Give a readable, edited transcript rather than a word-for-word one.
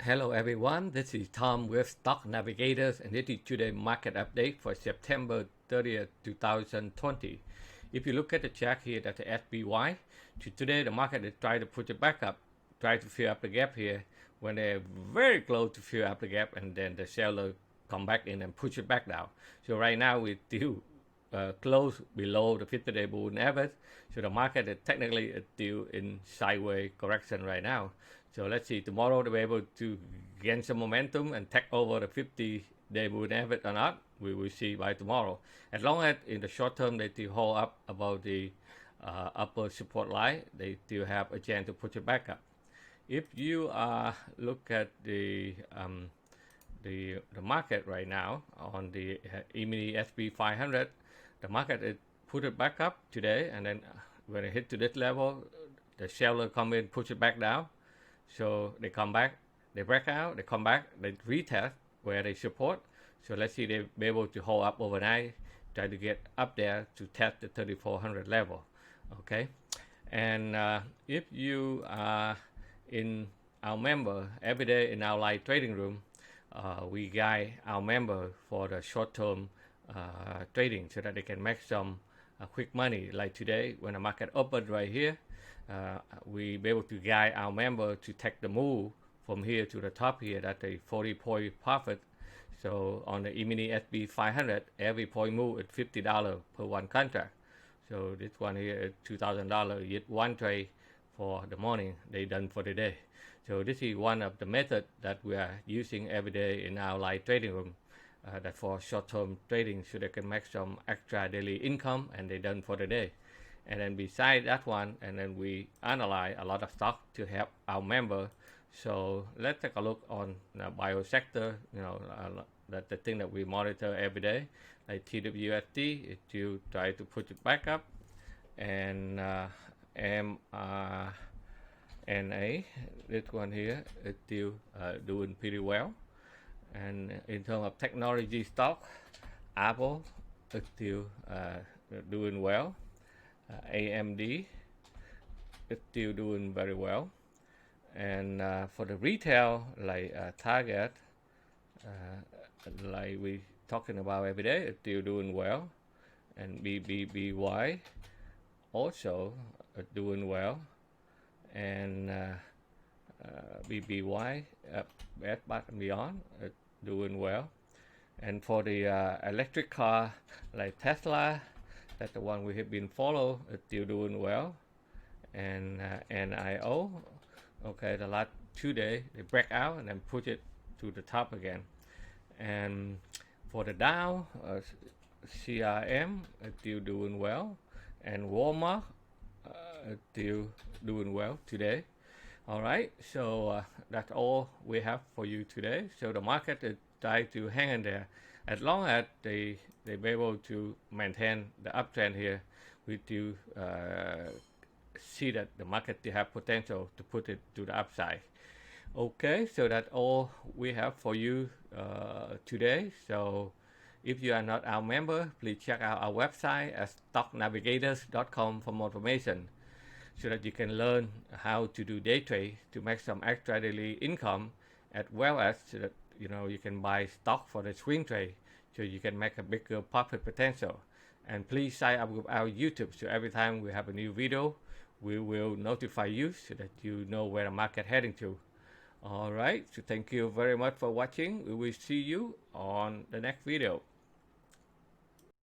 Hello everyone, this is Tom with Stock Navigators and this is today's market update for September 30th, 2020. If you look at the chart here, that's the SPY. Today the market is trying to push it back up, try to fill up the gap here when they're very close to fill up the gap, and then the seller come back in and push it back down. So right now we still close below the 50-day moving average. So the market is technically still in sideways correction right now. So let's see, tomorrow they'll be able to gain some momentum and take over the 50-day moving average or not. We will see by tomorrow. As long as in the short term they still hold up about the upper support line, they still have a chance to push it back up. If you look at the market right now on the E-mini SP 500, the market is put it back up today, and then when it hit to this level, the seller come in, push it back down. So they come back, they break out, they come back, they retest where they support. So let's see they be able to hold up overnight, try to get up there to test the 3400 level. Okay, and if you are in our member every day in our live trading room, we guide our member for the short-term trading so that they can make some quick money. Like today, when the market opened right here, we be able to guide our member to take the move from here to the top here. That's a 40-point profit. So on the E-mini SB 500, every point move is $50 per one contract. So this one here is $2,000. You get one trade for the morning, they done for the day. So this is one of the methods that we are using every day in our live trading room. That for short-term trading, so they can make some extra daily income, and they done for the day. And then beside that one, and then we analyze a lot of stock to help our member. So let's take a look on the bio sector. That's the thing that we monitor every day. Like TWST, it to try to put it back up, and MRNA, this one here is still doing pretty well. And in terms of technology stock, Apple is still doing well. AMD is still doing very well. And for the retail, like Target, like we talking about every day, is still doing well. And BBBY also doing well. And BBY, Best Buy and Beyond, doing well. And for the electric car, like Tesla, that's the one we have been follow, it's still doing well. And NIO, okay, the last 2 days, they break out and then push it to the top again. And for the Dow, CRM is still doing well. And Walmart is still doing well today. All right, so that's all we have for you today. So the market is trying to hang in there. As long as they be able to maintain the uptrend here, we do see that the market still have potential to put it to the upside. Okay, so that's all we have for you today. So if you are not our member, please check out our website at stocknavigators.com for more information, so that you can learn how to do day trade to make some extra daily income, as well as so that you can buy stock for the swing trade, so you can make a bigger profit potential. And please sign up with our YouTube, so every time we have a new video, we will notify you so that you know where the market heading to. All right, so thank you very much for watching. We will see you on the next video.